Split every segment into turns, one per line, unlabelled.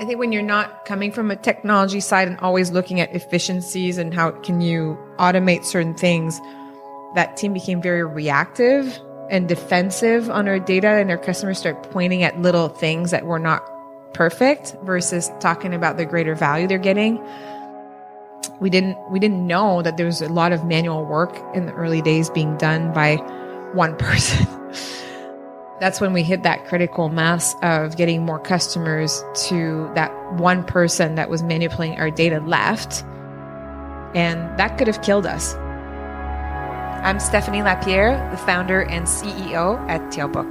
I think when you're not coming from a technology side and always looking at efficiencies and how can you automate certain things, that team became very reactive and defensive on our data, and our customers start pointing at little things that were not perfect versus talking about the greater value they're getting. We didn't know that there was a lot of manual work in the early days being done by one person. That's when we hit that critical mass of getting more customers to that one person that was manipulating our data left. And that could have killed us. I'm Stephany LaPierre, the founder and CEO at Tailbook.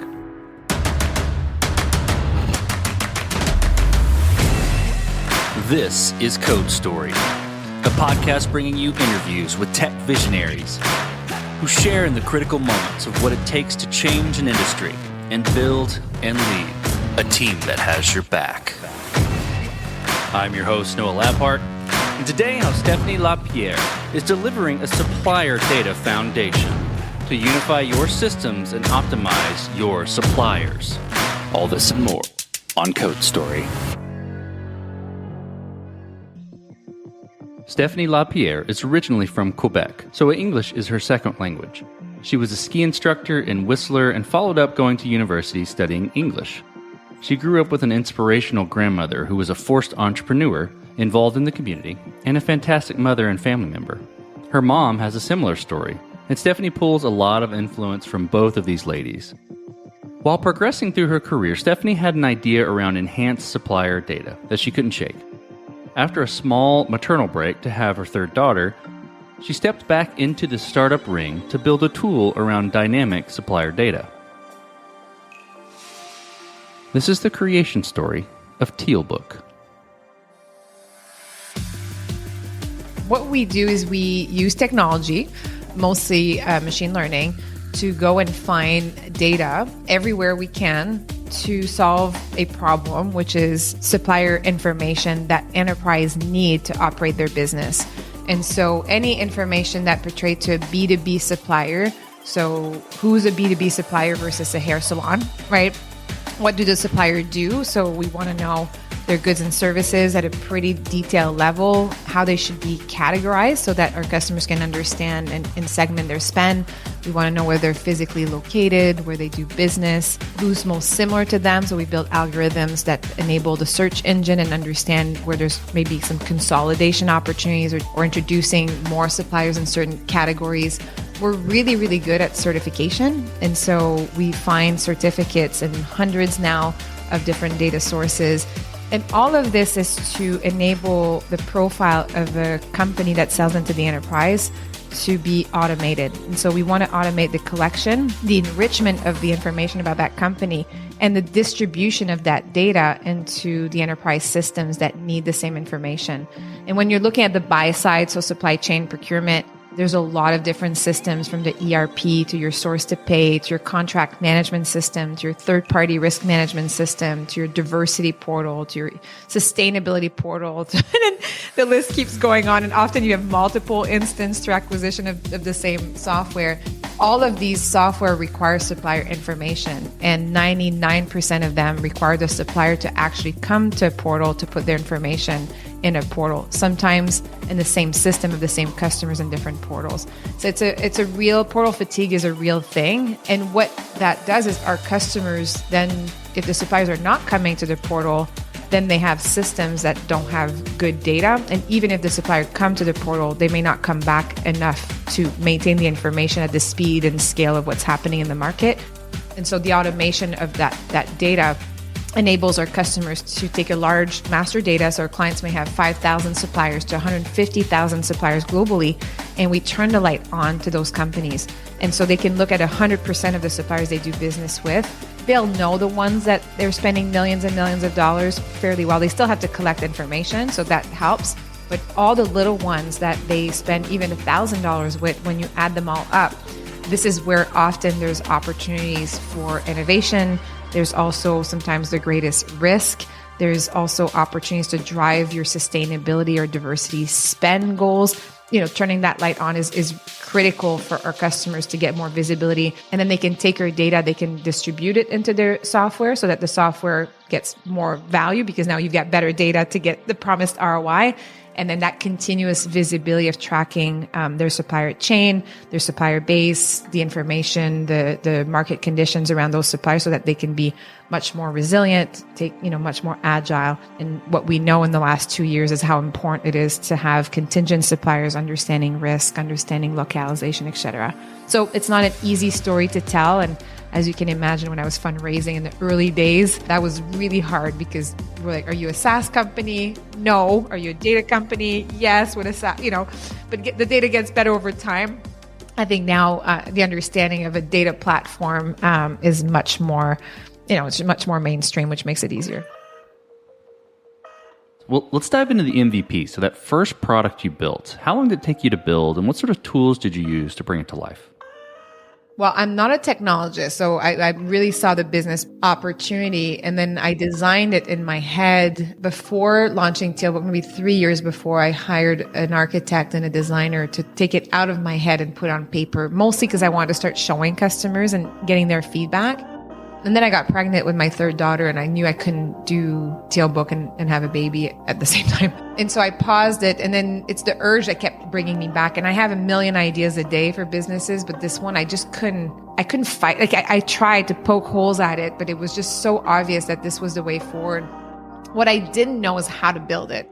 This is Code Story, a podcast bringing you interviews with tech visionaries who share in the critical moments of what it takes to change an industry and build and lead a team that has your back. I'm your host, Noah Laphart, and today how Stephany LaPierre is delivering a supplier data foundation to unify your systems and optimize your suppliers. All this and more on Code Story. Stephany LaPierre is originally from Quebec, so English is her second language. She was a ski instructor in Whistler and followed up going to university studying English. She grew up with an inspirational grandmother who was a forced entrepreneur involved in the community and a fantastic mother and family member. Her mom has a similar story, and Stephany pulls a lot of influence from both of these ladies. While progressing through her career, Stephany had an idea around enhanced supplier data that she couldn't shake. After a small maternal break to have her third daughter, she stepped back into the startup ring to build a tool around dynamic supplier data. This is the creation story of Tailbook.
What we do is we use technology, mostly machine learning, to go and find data everywhere we can to solve a problem, which is supplier information that enterprise need to operate their business. And so any information that portrayed to a B2B supplier, so who's a B2B supplier versus a hair salon, right? What do the supplier do? So we want to know their goods and services at a pretty detailed level, how they should be categorized so that our customers can understand and segment their spend. We want to know where they're physically located, where they do business, who's most similar to them. So we build algorithms that enable the search engine and understand where there's maybe some consolidation opportunities or introducing more suppliers in certain categories. We're really, really good at certification. And so we find certificates in hundreds now of different data sources. And all of this is to enable the profile of a company that sells into the enterprise to be automated. And so we want to automate the collection, the enrichment of the information about that company, and the distribution of that data into the enterprise systems that need the same information. And when you're looking at the buy side, so supply chain procurement, there's a lot of different systems, from the ERP to your source to pay, to your contract management system, to your third-party risk management system, to your diversity portal, to your sustainability portal. And the list keeps going on. And often you have multiple instances through acquisition of the same software. All of these software require supplier information, and 99% of them require the supplier to actually come to a portal to put their information in a portal, sometimes in the same system of the same customers in different portals. So it's a real, portal fatigue is a real thing. And what that does is our customers then, if the suppliers are not coming to the portal, then they have systems that don't have good data. And even if the supplier come to the portal, they may not come back enough to maintain the information at the speed and scale of what's happening in the market. And so the automation of that data enables our customers to take a large master data. So our clients may have 5,000 suppliers to 150,000 suppliers globally, and we turn the light on to those companies. And so they can look at 100% of the suppliers they do business with. They'll know the ones that they're spending millions and millions of dollars fairly well. They still have to collect information, so that helps. But all the little ones that they spend even $1,000 with, when you add them all up, this is where often there's opportunities for innovation. There's also sometimes the greatest risk. There's also opportunities to drive your sustainability or diversity spend goals. turning that light on is critical for our customers to get more visibility. And then they can take our data, they can distribute it into their software so that the software gets more value because now you've got better data to get the promised ROI. And then that continuous visibility of tracking their supplier chain, their supplier base, the information, the market conditions around those suppliers so that they can be much more resilient, much more agile. And what we know in the last 2 years is how important it is to have contingent suppliers, understanding risk, understanding localization, etc. So it's not an easy story to tell. And as you can imagine, when I was fundraising in the early days, that was really hard because we're like, are you a SaaS company? No. Are you a data company? Yes. What is SaaS? But the data gets better over time. I think now the understanding of a data platform is much more, it's much more mainstream, which makes it easier.
Well, let's dive into the MVP. So that first product you built, how long did it take you to build and what sort of tools did you use to bring it to life?
Well, I'm not a technologist, so I really saw the business opportunity, and then I designed it in my head before launching Tealbook. Maybe 3 years before, I hired an architect and a designer to take it out of my head and put it on paper, mostly because I wanted to start showing customers and getting their feedback. And then I got pregnant with my third daughter, and I knew I couldn't do Tealbook and have a baby at the same time. And so I paused it, and then it's the urge that kept bringing me back. And I have a million ideas a day for businesses, but this one I just couldn't fight. Like I tried to poke holes at it, but it was just so obvious that this was the way forward. What I didn't know is how to build it.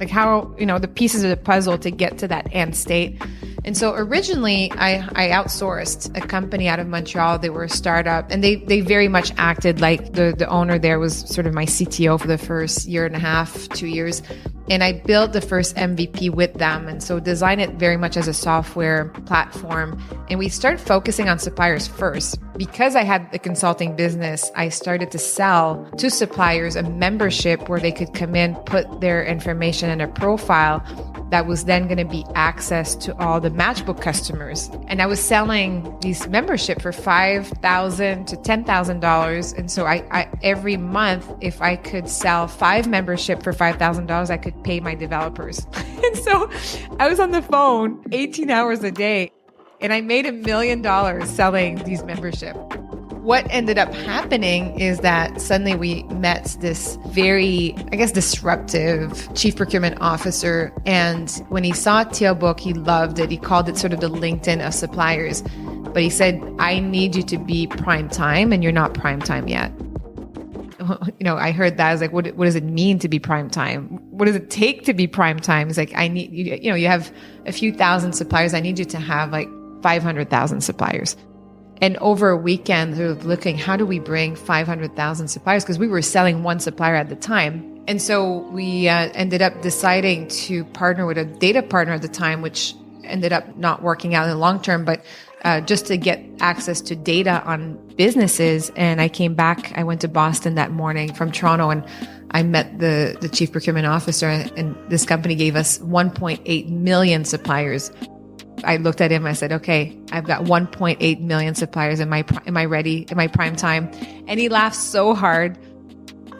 Like how, the pieces of the puzzle to get to that end state. And so originally I outsourced a company out of Montreal. They were a startup, and they very much acted like the owner there was sort of my CTO for the first year and a half, 2 years. And I built the first MVP with them. And so designed it very much as a software platform. And we started focusing on suppliers first. Because I had the consulting business, I started to sell to suppliers a membership where they could come in, put their information in a profile that was then going to be access to all the Matchbook customers. And I was selling these membership for $5,000 to $10,000. And so I every month, if I could sell 5 membership for $5,000, I could pay my developers. And so I was on the phone 18 hours a day, and I made $1 million selling these membership. What ended up happening is that suddenly we met this very, disruptive chief procurement officer. And when he saw Tealbook, he loved it. He called it sort of the LinkedIn of suppliers. But he said, I need you to be prime time, and you're not prime time yet. I heard that. I was like, what does it mean to be prime time? What does it take to be prime time? It's like, I need, you have a few thousand suppliers. I need you to have like 500,000 suppliers. And over a weekend, we were looking, how do we bring 500,000 suppliers? Because we were selling one supplier at the time. And so we ended up deciding to partner with a data partner at the time, which ended up not working out in the long term, but just to get access to data on businesses. And I came back, I went to Boston that morning from Toronto, and I met the chief procurement officer, and this company gave us 1.8 million suppliers. I looked at him, I said, okay, I've got 1.8 million suppliers. Am I ready? Am I prime time? And he laughed so hard.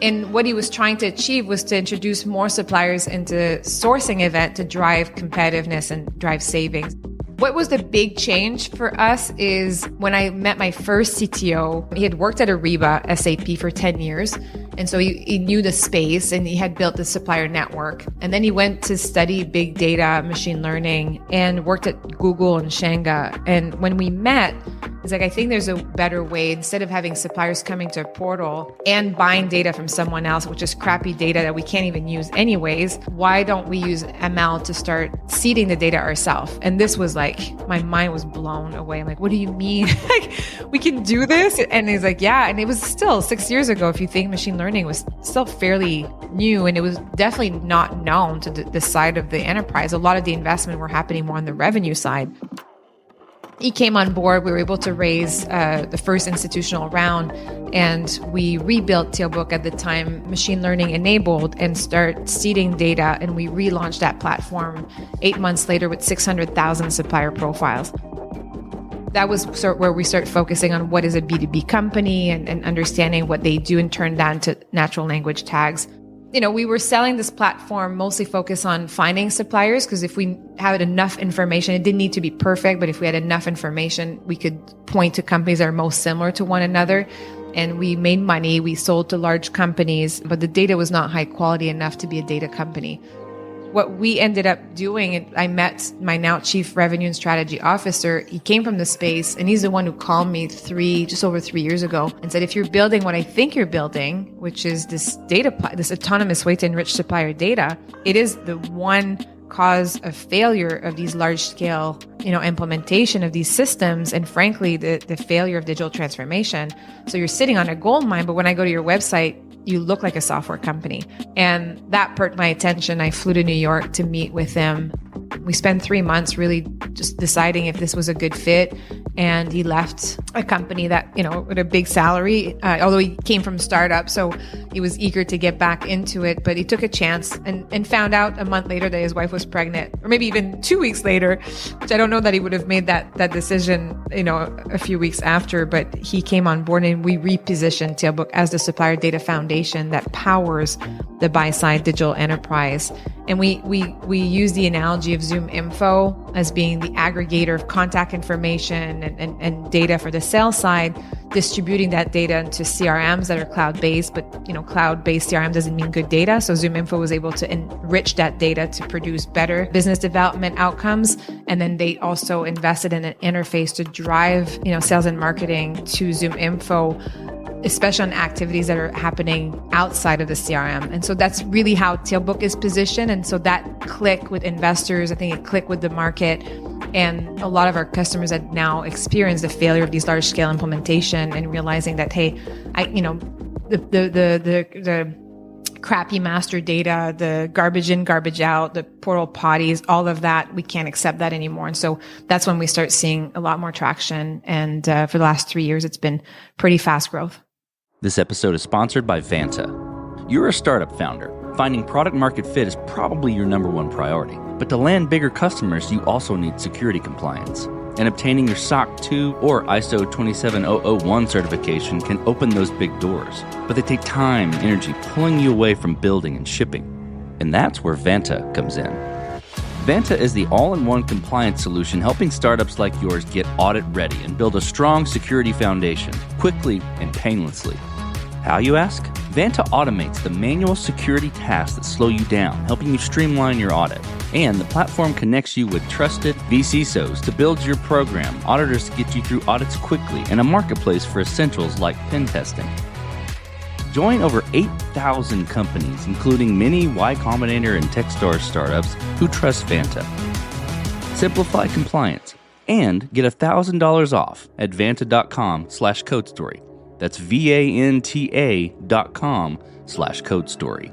And what he was trying to achieve was to introduce more suppliers into sourcing event to drive competitiveness and drive savings. What was the big change for us is when I met my first CTO, he had worked at Ariba SAP for 10 years. And so he knew the space, and he had built the supplier network. And then he went to study big data, machine learning, and worked at Google and Shanghai. And when we met, it's like, I think there's a better way. Instead of having suppliers coming to a portal and buying data from someone else, which is crappy data that we can't even use anyways, why don't we use ML to start seeding the data ourselves? And this was like, my mind was blown away. I'm like, what do you mean? Like, we can do this? And he's like, yeah. And it was still 6 years ago, if you think machine learning was still fairly new, and it was definitely not known to the side of the enterprise. A lot of the investment were happening more on the revenue side. He came on board. We were able to raise the first institutional round, and we rebuilt Tealbook at the time, machine learning enabled, and start seeding data. And we relaunched that platform 8 months later with 600,000 supplier profiles. That was sort of where we start focusing on what is a B2B company and understanding what they do and turn that into natural language tags. we were selling this platform mostly focused on finding suppliers, because if we had enough information, it didn't need to be perfect, but if we had enough information, we could point to companies that are most similar to one another. And we made money. We sold to large companies, but the data was not high quality enough to be a data company. What we ended up doing, I met my now Chief Revenue and Strategy Officer. He came from the space, and he's the one who called me just over 3 years ago and said, if you're building what I think you're building, which is this this autonomous way to enrich supplier data, it is the one cause of failure of these large scale, implementation of these systems, and frankly, the failure of digital transformation. So you're sitting on a gold mine, but when I go to your website, you look like a software company. And that perked my attention. I flew to New York to meet with him. We spent 3 months really just deciding if this was a good fit. And he left a company that, with a big salary, although he came from startup. So he was eager to get back into it, but he took a chance and found out a month later that his wife was pregnant, or maybe even 2 weeks later, which I don't know that he would have made that decision, a few weeks after, but he came on board and we repositioned Tailbook as the supplier data foundation that powers the buy-side digital enterprise. And we use the analogy of Zoom Info as being the aggregator of contact information and data for the sales side, distributing that data into CRMs that are cloud-based, but cloud-based CRM doesn't mean good data. So Zoom Info was able to enrich that data to produce better business development outcomes. And then they also invested in an interface to drive, sales and marketing to Zoom Info, especially on activities that are happening outside of the CRM. And so that's really how Tailbook is positioned. And so that clicked with investors. I think it clicked with the market. And a lot of our customers had now experienced the failure of these large scale implementation and realizing that, hey, the crappy master data, the garbage in, garbage out, the portal potties, all of that, we can't accept that anymore. And so that's when we start seeing a lot more traction. And for the last 3 years, it's been pretty fast growth.
This episode is sponsored by Vanta. You're a startup founder. Finding product market fit is probably your number one priority. But to land bigger customers, you also need security compliance. And obtaining your SOC 2 or ISO 27001 certification can open those big doors. But they take time and energy pulling you away from building and shipping. And that's where Vanta comes in. Vanta is the all-in-one compliance solution helping startups like yours get audit ready and build a strong security foundation quickly and painlessly. How, you ask? Vanta automates the manual security tasks that slow you down, helping you streamline your audit. And the platform connects you with trusted VCSOs to build your program, auditors to get you through audits quickly, and a marketplace for essentials like pen testing. Join over 8,000 companies, including many Y Combinator and Techstars startups who trust Vanta. Simplify compliance and get $1,000 off at vanta.com/codestory. That's VANTA.com/codestory.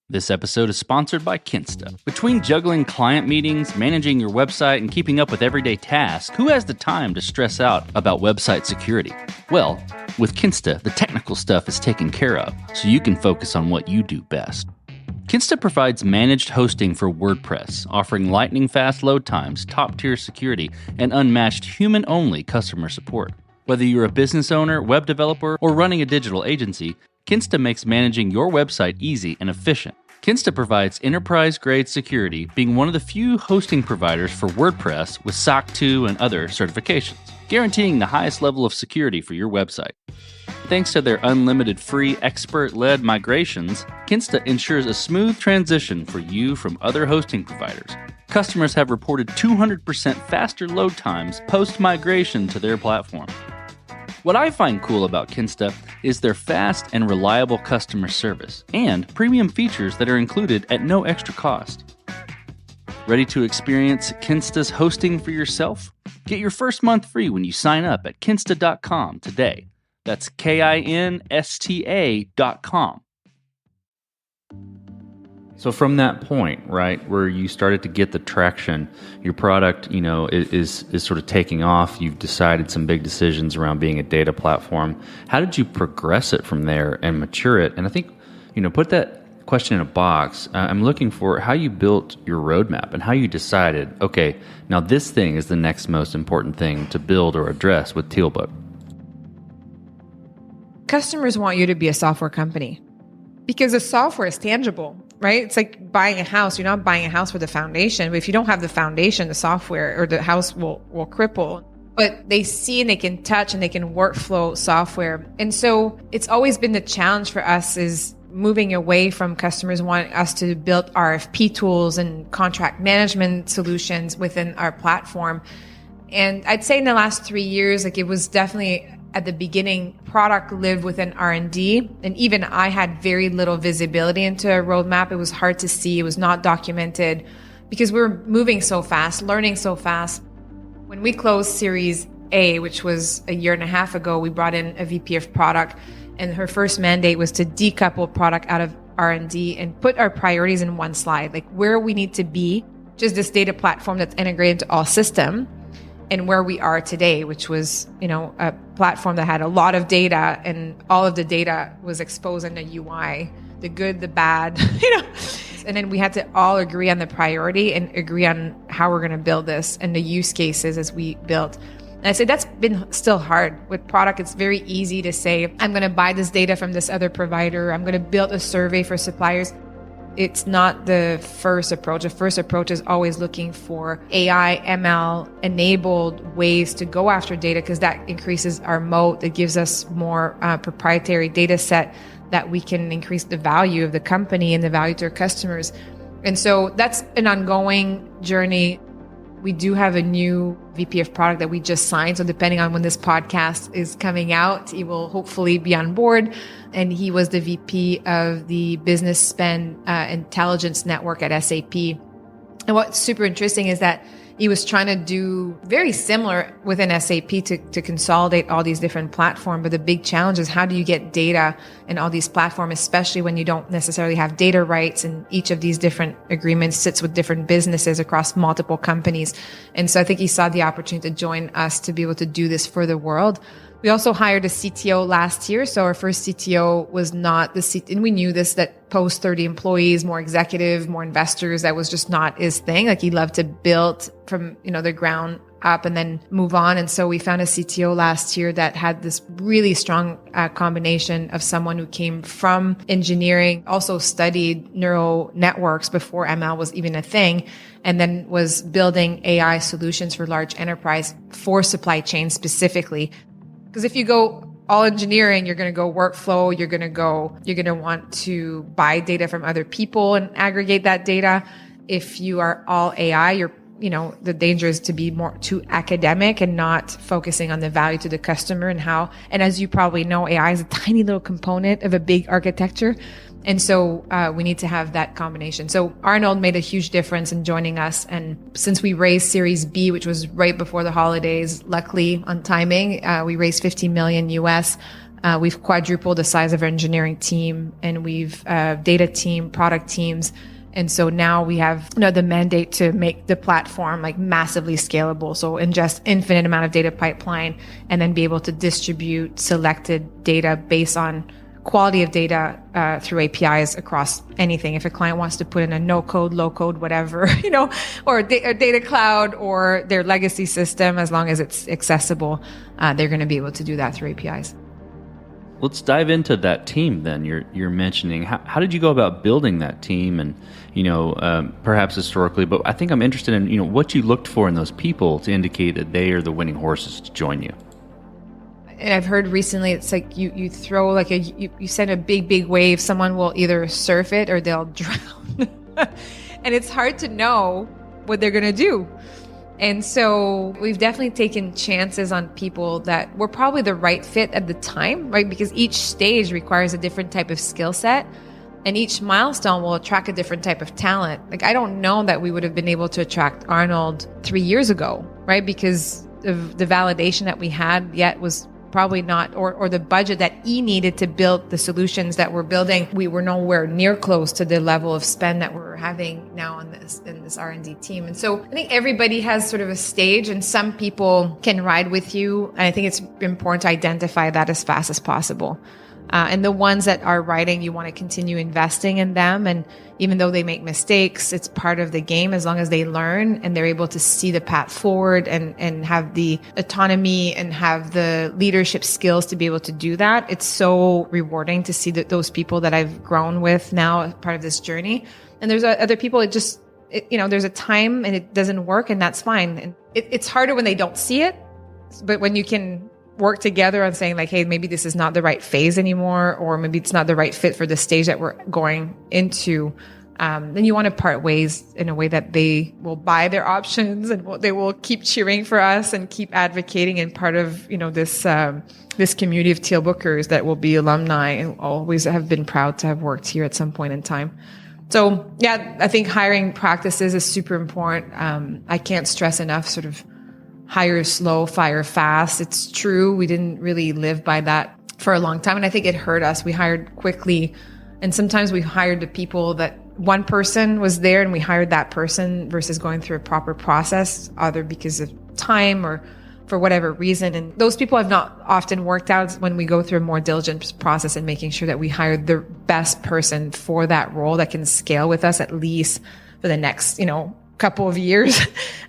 This episode is sponsored by Kinsta. Between juggling client meetings, managing your website, and keeping up with everyday tasks, who has the time to stress out about website security? Well, with Kinsta, the technical stuff is taken care of, so you can focus on what you do best. Kinsta provides managed hosting for WordPress, offering lightning-fast load times, top-tier security, and unmatched human-only customer support. Whether you're a business owner, web developer, or running a digital agency, Kinsta makes managing your website easy and efficient. Kinsta provides enterprise-grade security, being one of the few hosting providers for WordPress with SOC 2 and other certifications, guaranteeing the highest level of security for your website. Thanks to their unlimited free expert-led migrations, Kinsta ensures a smooth transition for you from other hosting providers. Customers have reported 200% faster load times post-migration to their platform. What I find cool about Kinsta is their fast and reliable customer service and premium features that are included at no extra cost. Ready to experience Kinsta's hosting for yourself? Get your first month free when you sign up at kinsta.com today. That's KINSTA.com. So from that point, right, where you started to get the traction, your product, is sort of taking off. You've decided some big decisions around being a data platform. How did you progress it from there and mature it? And I think, put that question in a box. I'm looking for how you built your roadmap and how you decided, okay, now this thing is the next most important thing to build or address with Tailbook.
customers want you to be a software company because the software is tangible, right? It's like buying a house. You're not buying a house for the foundation, but if you don't have the foundation, the software or the house will cripple. But they see and they can touch and they can workflow software. And so it's always been the challenge for us is moving away from customers wanting us to build RFP tools and contract management solutions within our platform. And I'd say in the last 3 years, like it was definitely at the beginning, product lived within R&D. And even I had very little visibility into a roadmap. It was hard to see. It was not documented because we were moving so fast, learning so fast. When we closed Series A, which was a year and a half ago, we brought in a VP of product, and her first mandate was to decouple product out of R&D and put our priorities in one slide, like where we need to be, just this data platform that's integrated into all system, and where we are today, which was, a platform that had a lot of data, and all of the data was exposed in the UI, the good, the bad, And then we had to all agree on the priority and agree on how we're going to build this and the use cases as we built. And I say that's been still hard. With product, it's very easy to say, I'm going to buy this data from this other provider. I'm going to build a survey for suppliers. It's not the first approach. The first approach is always looking for AI, ML enabled ways to go after data because that increases our moat. It gives us more proprietary data set that we can increase the value of the company and the value to our customers. And so that's an ongoing journey. We do have a new VP of product that we just signed. So depending on when this podcast is coming out, he will hopefully be on board. And he was the VP of the business spend intelligence network at SAP. And what's super interesting is that he was trying to do very similar within SAP to consolidate all these different platforms. But the big challenge is how do you get data in all these platforms, especially when you don't necessarily have data rights and each of these different agreements sits with different businesses across multiple companies. And so I think he saw the opportunity to join us to be able to do this for the world. We also hired a CTO last year. So our first CTO was not the CTO. And we knew this, that post 30 employees, more executive, more investors, that was just not his thing. Like he loved to build from, the ground up and then move on. And so we found a CTO last year that had this really strong combination of someone who came from engineering, also studied neural networks before ML was even a thing, and then was building AI solutions for large enterprise for supply chain specifically. Because if you go all engineering, you're going to go workflow, you're going to want to buy data from other people and aggregate that data. If you are all AI, the danger is to be more too academic and not focusing on the value to the customer and how, and as you probably know, AI is a tiny little component of a big architecture. And so we need to have that combination. So Arnold made a huge difference in joining us. And since we raised Series B, which was right before the holidays, luckily on timing, we raised $50 million US. We've quadrupled the size of our engineering team, and we've data team, product teams. And so now we have the mandate to make the platform like massively scalable. So ingest infinite amount of data pipeline and then be able to distribute selected data based on quality of data through APIs across anything. If a client wants to put in a no code, low code, whatever, or a data cloud or their legacy system, as long as it's accessible, they're going to be able to do that through APIs.
Let's dive into that team then you're mentioning. How did you go about building that team and, perhaps historically, but I think I'm interested in, what you looked for in those people to indicate that they are the winning horses to join you.
And I've heard recently, it's like you throw like you send a big wave, someone will either surf it or they'll drown. And it's hard to know what they're going to do. And so we've definitely taken chances on people that were probably the right fit at the time, right? Because each stage requires a different type of skill set and each milestone will attract a different type of talent. Like I don't know that we would have been able to attract Arnold 3 years ago, right? Because of the validation that we had yet was probably not, or the budget that he needed to build the solutions that we're building, we were nowhere near close to the level of spend that we're having now in this R&D team. And so I think everybody has sort of a stage, and some people can ride with you. And I think it's important to identify that as fast as possible. And the ones that are writing, you want to continue investing in them. And even though they make mistakes, it's part of the game as long as they learn and they're able to see the path forward and have the autonomy and have the leadership skills to be able to do that. It's so rewarding to see that those people that I've grown with now as part of this journey. And there's other people, there's a time and it doesn't work, and that's fine. And it's harder when they don't see it, but when you can work together on saying like, hey, maybe this is not the right phase anymore, or maybe it's not the right fit for the stage that we're going into, then you want to part ways in a way that they will buy their options and they will keep cheering for us and keep advocating and part of, this community of teal bookers that will be alumni and always have been proud to have worked here at some point in time. So yeah, I think hiring practices is super important. I can't stress enough sort of hire slow, fire fast. It's true. We didn't really live by that for a long time. And I think it hurt us. We hired quickly. And sometimes we hired the people that one person was there and we hired that person versus going through a proper process, either because of time or for whatever reason. And those people have not often worked out when we go through a more diligent process and making sure that we hire the best person for that role that can scale with us at least for the next, couple of years.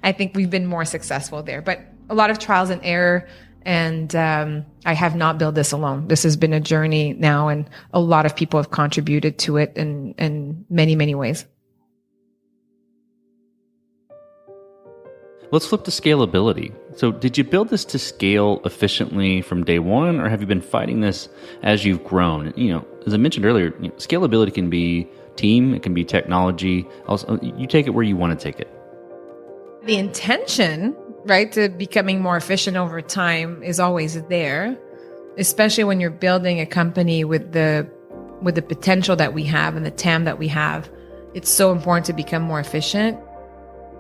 I think we've been more successful there, but a lot of trials and error. And I have not built this alone. This has been a journey now, and a lot of people have contributed to it in many, many ways.
Let's flip to scalability. So did you build this to scale efficiently from day one, or have you been fighting this as you've grown? As I mentioned earlier, scalability can be team, it can be technology. Also, you take it where you want to take it.
The intention, right, to becoming more efficient over time is always there, especially when you're building a company with the potential that we have and the TAM that we have. It's so important to become more efficient.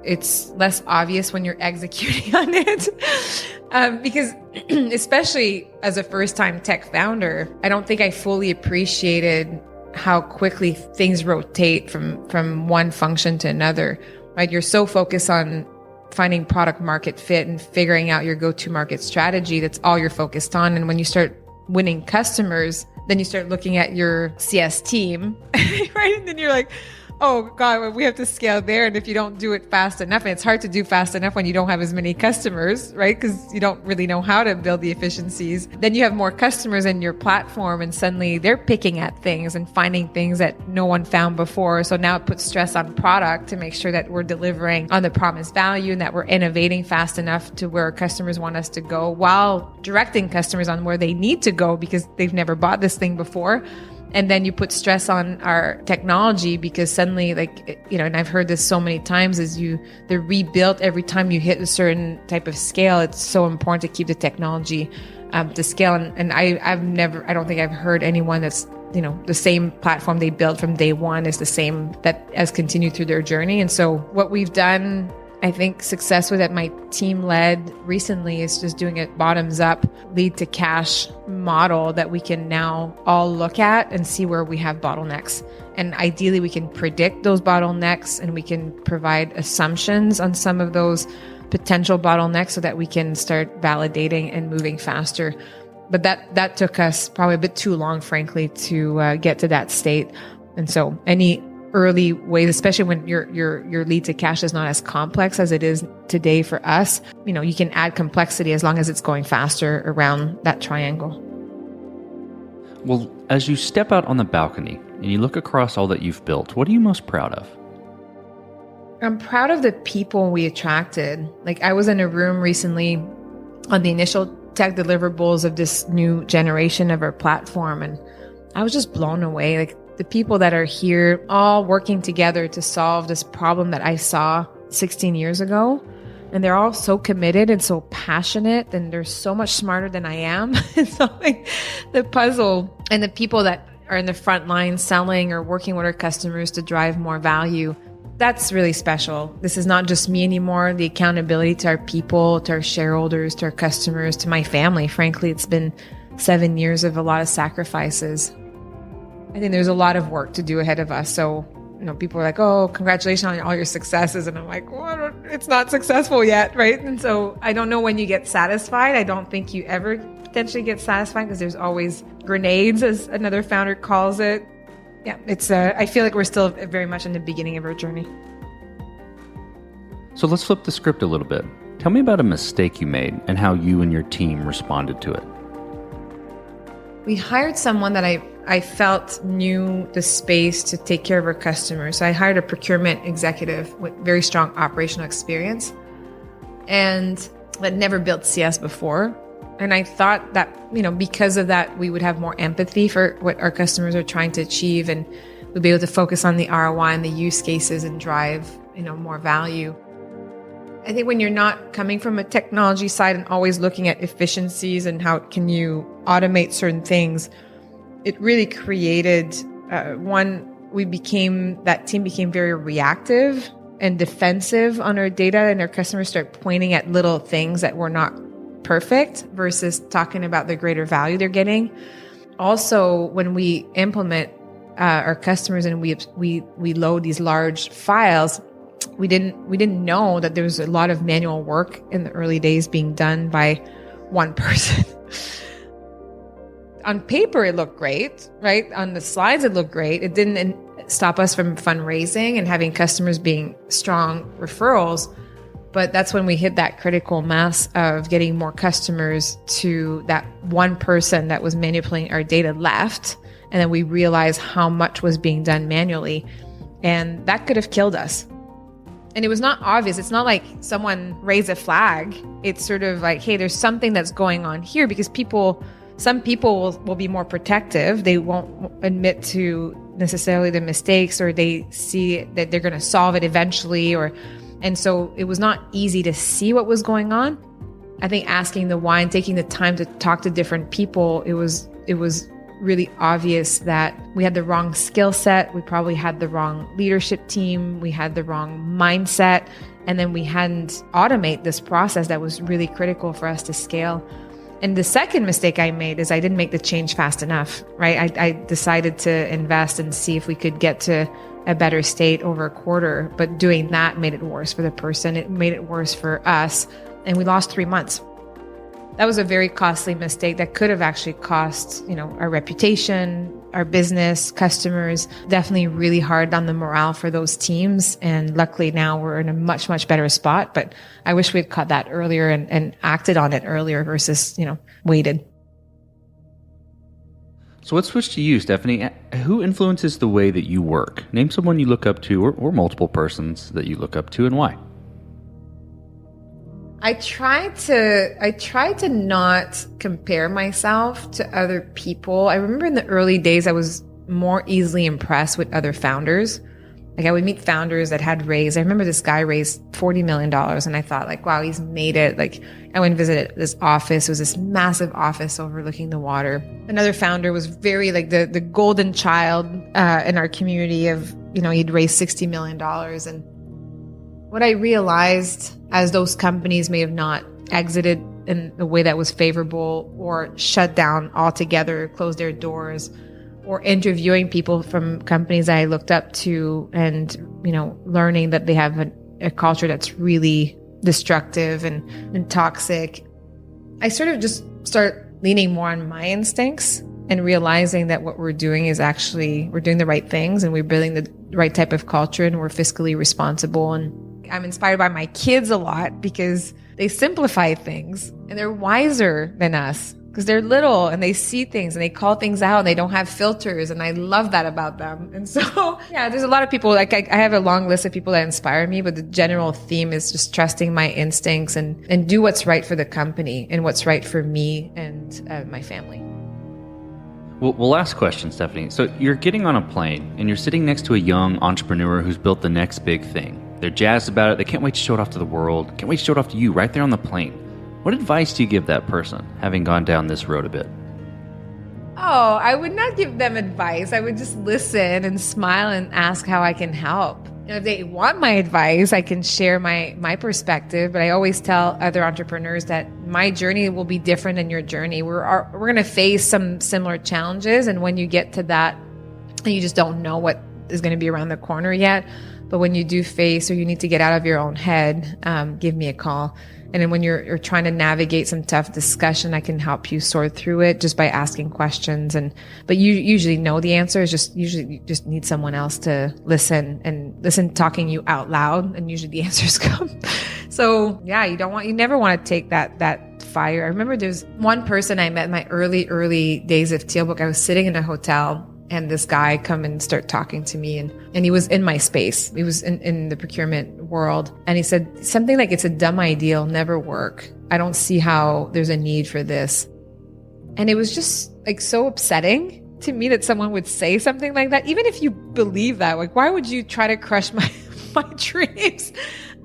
It's less obvious when you're executing on it. Because especially as a first-time tech founder, I don't think I fully appreciated how quickly things rotate from one function to another, right? You're so focused on finding product market fit and figuring out your go-to market strategy. That's all you're focused on. And when you start winning customers, then you start looking at your CS team, right? And then you're like, oh God, we have to scale there. And if you don't do it fast enough, and it's hard to do fast enough when you don't have as many customers, right? Because you don't really know how to build the efficiencies. Then you have more customers in your platform and suddenly they're picking at things and finding things that no one found before. So now it puts stress on product to make sure that we're delivering on the promised value and that we're innovating fast enough to where customers want us to go, while directing customers on where they need to go because they've never bought this thing before. And then you put stress on our technology because suddenly, and I've heard this so many times, they're rebuilt every time you hit a certain type of scale. It's so important to keep the technology to scale. And I don't think I've heard anyone that's, the same platform they built from day one is the same that has continued through their journey. And so what we've done, I think success with that my team led recently is just doing a bottoms up lead to cash model that we can now all look at and see where we have bottlenecks. And ideally we can predict those bottlenecks and we can provide assumptions on some of those potential bottlenecks so that we can start validating and moving faster. But that took us probably a bit too long, frankly, to get to that state. And so any early ways, especially when your lead to cash is not as complex as it is today for us, you can add complexity as long as it's going faster around that triangle.
Well, as you step out on the balcony and you look across all that you've built, what are you most proud of?
I'm proud of the people we attracted. I was in a room recently on the initial tech deliverables of this new generation of our platform, and I was just blown away. The people that are here all working together to solve this problem that I saw 16 years ago. And they're all so committed and so passionate, and they're so much smarter than I am. So the puzzle and the people that are in the front line selling or working with our customers to drive more value, that's really special. This is not just me anymore. The accountability to our people, to our shareholders, to our customers, to my family. Frankly, it's been 7 years of a lot of sacrifices. I think there's a lot of work to do ahead of us. So, people are like, oh, congratulations on all your successes. And I'm like, well, it's not successful yet, right? And so I don't know when you get satisfied. I don't think you ever potentially get satisfying because there's always grenades, as another founder calls it. Yeah, I feel like we're still very much in the beginning of our journey.
So let's flip the script a little bit. Tell me about a mistake you made and how you and your team responded to it.
We hired someone that I felt knew the space to take care of our customers. So I hired a procurement executive with very strong operational experience and that never built CS before. And I thought that, because of that, we would have more empathy for what our customers are trying to achieve and we'd be able to focus on the ROI and the use cases and drive, more value. I think when you're not coming from a technology side and always looking at efficiencies and how can you automate certain things, it really created that team became very reactive and defensive on our data, and our customers start pointing at little things that were not perfect versus talking about the greater value they're getting. Also, when we implement our customers and we load these large files, we didn't know that there was a lot of manual work in the early days being done by one person. On paper, it looked great, right? On the slides, it looked great. It didn't stop us from fundraising and having customers being strong referrals. But that's when we hit that critical mass of getting more customers to that one person that was manipulating our data left. And then we realized how much was being done manually. And that could have killed us. And it was not obvious. It's not like someone raised a flag. It's sort of like, hey, there's something that's going on here, because some people will be more protective. They won't admit to necessarily the mistakes, or they see that they're going to solve it eventually. And so it was not easy to see what was going on. I think asking the why and taking the time to talk to different people, it was really obvious that we had the wrong skill set. We probably had the wrong leadership team. We had the wrong mindset. And then we hadn't automate this process that was really critical for us to scale. And the second mistake I made is I didn't make the change fast enough, right? I decided to invest and see if we could get to a better state over a quarter. But doing that made it worse for the person. It made it worse for us. And we lost 3 months. That was a very costly mistake that could have actually cost, our reputation, our business, customers. Definitely really hard on the morale for those teams. And luckily now we're in a much, much better spot. But I wish we'd caught that earlier and acted on it earlier versus, waited.
So let's switch to you, Stephany. Who influences the way that you work? Name someone you look up to, or multiple persons that you look up to, and why.
I try to not compare myself to other people. I remember in the early days, I was more easily impressed with other founders. Like I would meet founders that had raised. I remember this guy raised $40 million, and I thought like, wow, he's made it. Like I went and visited this office. It was this massive office overlooking the water. Another founder was very like the golden child in our community of, he'd raised $60 million. And what I realized as those companies may have not exited in the way that was favorable, or shut down altogether, closed their doors, or interviewing people from companies I looked up to and, learning that they have a culture that's really destructive and toxic, I sort of just start leaning more on my instincts and realizing that what we're doing is actually, we're doing the right things and we're building the right type of culture and we're fiscally responsible. And I'm inspired by my kids a lot because they simplify things and they're wiser than us because they're little and they see things and they call things out and they don't have filters. And I love that about them. And so, yeah, there's a lot of people, like I have a long list of people that inspire me, but the general theme is just trusting my instincts and do what's right for the company and what's right for me and my family.
Well, last question, Stephany. So you're getting on a plane and you're sitting next to a young entrepreneur who's built the next big thing. They're jazzed about it. They can't wait to show it off to the world. Can't wait to show it off to you right there on the plane. What advice do you give that person, having gone down this road a bit?
Oh, I would not give them advice. I would just listen and smile and ask how I can help. If they want my advice, I can share my perspective, but I always tell other entrepreneurs that my journey will be different than your journey. We're going to face some similar challenges, and when you get to that, you just don't know what is going to be around the corner yet. But when you do face or you need to get out of your own head, give me a call. And then when you're trying to navigate some tough discussion, I can help you sort through it just by asking questions. But you usually know the answer. Is just usually you just need someone else to listen talking you out loud, and usually the answers come. So yeah, you never want to take that fire. I remember there's one person I met in my early days of Tealbook. I was sitting in a hotel, and this guy come and start talking to me, and he was in my space. He was in the procurement world. And he said something like, it's a dumb idea, it'll never work. I don't see how there's a need for this. And it was just like so upsetting to me that someone would say something like that. Even if you believe that, like, why would you try to crush my dreams?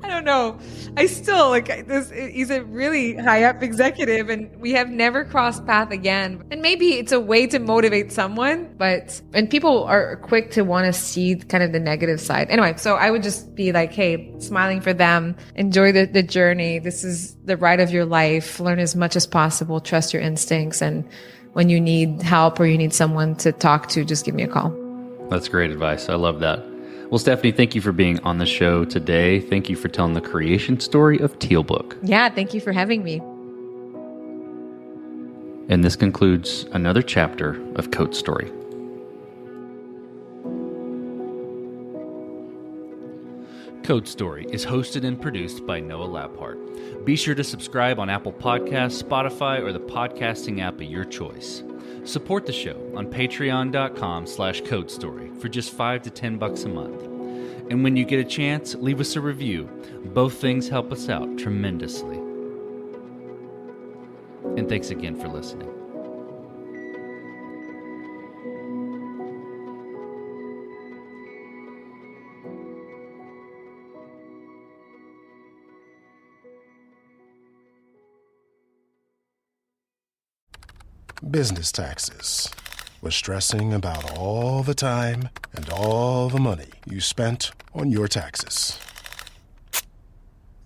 I don't know. I still he's a really high up executive, and we have never crossed path again. And maybe it's a way to motivate someone, and people are quick to want to see kind of the negative side. Anyway, so I would just be like, hey, smiling for them, enjoy the journey. This is the ride of your life. Learn as much as possible, trust your instincts. And when you need help or you need someone to talk to, just give me a call.
That's great advice. I love that. Well, Stephany, thank you for being on the show today. Thank you for telling the creation story of Tealbook.
Yeah, thank you for having me.
And this concludes another chapter of Code Story. Code Story is hosted and produced by Noah Laphart. Be sure to subscribe on Apple Podcasts, Spotify, or the podcasting app of your choice. Support the show on patreon.com/codestory for just $5 to $10 a month. And when you get a chance, leave us a review. Both things help us out tremendously. And thanks again for listening.
Business taxes. We're stressing about all the time and all the money you spent on your taxes.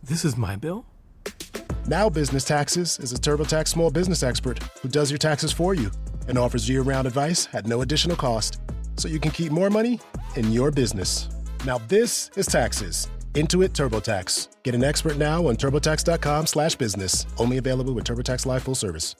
This is my bill?
Now Business Taxes is a TurboTax small business expert who does your taxes for you and offers year-round advice at no additional cost, so you can keep more money in your business. Now this is taxes. Intuit TurboTax. Get an expert now on TurboTax.com/business. Only available with TurboTax Live full service.